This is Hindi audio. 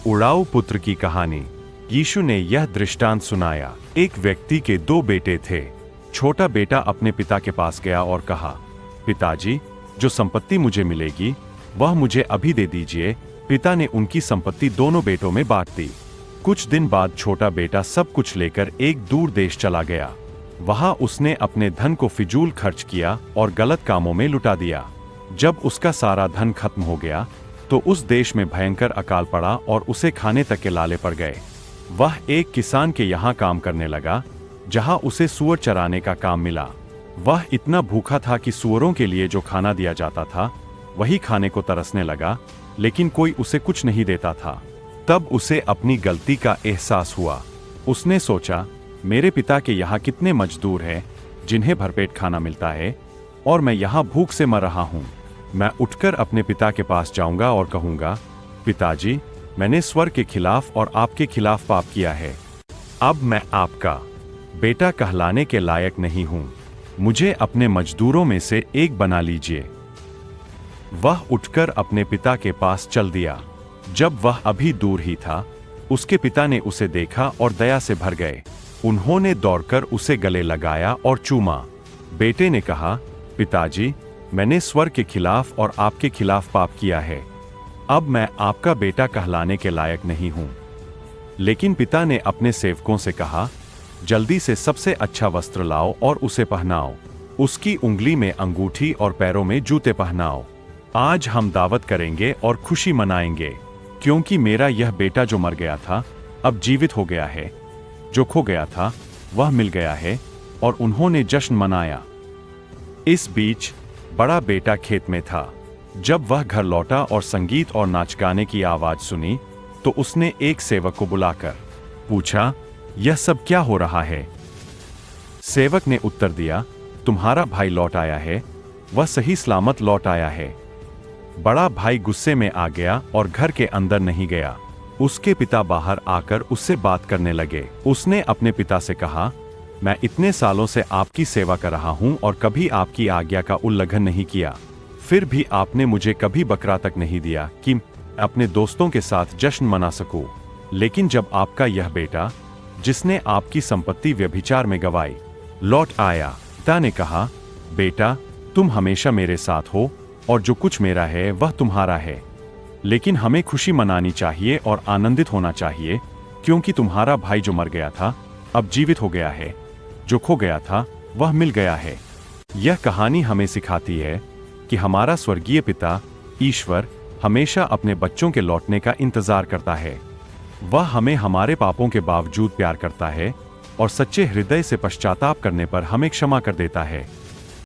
उड़ाऊ पुत्र की कहानी। यीशु ने यह दृष्टांत सुनाया। एक व्यक्ति के दो बेटे थे। छोटा बेटा अपने पिता के पास गया और कहा, पिताजी, जो संपत्ति मुझे मिलेगी वह मुझे अभी दे दीजिए। पिता ने उनकी संपत्ति दोनों बेटों में बांट दी। कुछ दिन बाद छोटा बेटा सब कुछ लेकर एक दूर देश चला गया। वहां उसने अपने धन को फिजूल खर्च किया और गलत कामों में लुटा दिया। जब उसका सारा धन खत्म हो गया तो उस देश में भयंकर अकाल पड़ा और उसे खाने तक के लाले पड़ गए। वह एक किसान के यहाँ काम करने लगा, जहाँ उसे सूअर चराने का काम मिला। वह इतना भूखा था कि सूअरों के लिए जो खाना दिया जाता था वही खाने को तरसने लगा, लेकिन कोई उसे कुछ नहीं देता था। तब उसे अपनी गलती का एहसास हुआ। उसने सोचा, मेरे पिता के यहाँ कितने मजदूर हैं जिन्हें भरपेट खाना मिलता है और मैं यहाँ भूख से मर रहा हूँ। मैं उठकर अपने पिता के पास जाऊंगा और कहूंगा, पिताजी, मैंने स्वर्ग के खिलाफ और आपके खिलाफ पाप किया है। अब मैं आपका बेटा कहलाने के लायक नहीं हूं। मुझे अपने मजदूरों में से एक बना लीजिए। वह उठकर अपने पिता के पास चल दिया। जब वह अभी दूर ही था, उसके पिता ने उसे देखा और दया से भर गए। उन्होंने दौड़कर उसे गले लगाया और चूमा। बेटे ने कहा, पिताजी, मैंने स्वर्ग के खिलाफ और आपके खिलाफ पाप किया है। अब मैं आपका बेटा कहलाने के लायक नहीं हूं। लेकिन पिता ने अपने सेवकों से कहा, जल्दी से सबसे अच्छा वस्त्र लाओ और उसे पहनाओ। उसकी उंगली में अंगूठी और पैरों में जूते पहनाओ। आज हम दावत करेंगे और खुशी मनाएंगे, क्योंकि मेरा यह बेटा जो मर गया था अब जीवित हो गया है, जो खो गया था वह मिल गया है। और उन्होंने जश्न मनाया। इस बीच बड़ा बेटा खेत में था। जब वह घर लौटा और संगीत और नाच गाने की आवाज सुनी तो उसने एक सेवक को बुलाकर पूछा, यह सब क्या हो रहा है? सेवक ने उत्तर दिया, तुम्हारा भाई लौट आया है, वह सही सलामत लौट आया है। बड़ा भाई गुस्से में आ गया और घर के अंदर नहीं गया। उसके पिता बाहर आकर उससे बात करने लगे। उसने अपने पिता से कहा, मैं इतने सालों से आपकी सेवा कर रहा हूं और कभी आपकी आज्ञा का उल्लंघन नहीं किया। फिर भी आपने मुझे कभी बकरा तक नहीं दिया कि अपने दोस्तों के साथ जश्न मना सकूं। लेकिन जब आपका यह बेटा, जिसने आपकी संपत्ति व्यभिचार में गंवाई, लौट आया, पिता ने कहा, बेटा, तुम हमेशा मेरे साथ हो और जो कुछ मेरा है वह तुम्हारा है। लेकिन हमें खुशी मनानी चाहिए और आनंदित होना चाहिए, क्योंकि तुम्हारा भाई जो मर गया था अब जीवित हो गया है, जो खो गया था वह मिल गया है। यह कहानी हमें सिखाती है कि हमारा स्वर्गीय पिता ईश्वर हमेशा अपने बच्चों के लौटने का इंतजार करता है। वह हमें हमारे पापों के बावजूद प्यार करता है और सच्चे हृदय से पश्चाताप करने पर हमें क्षमा कर देता है।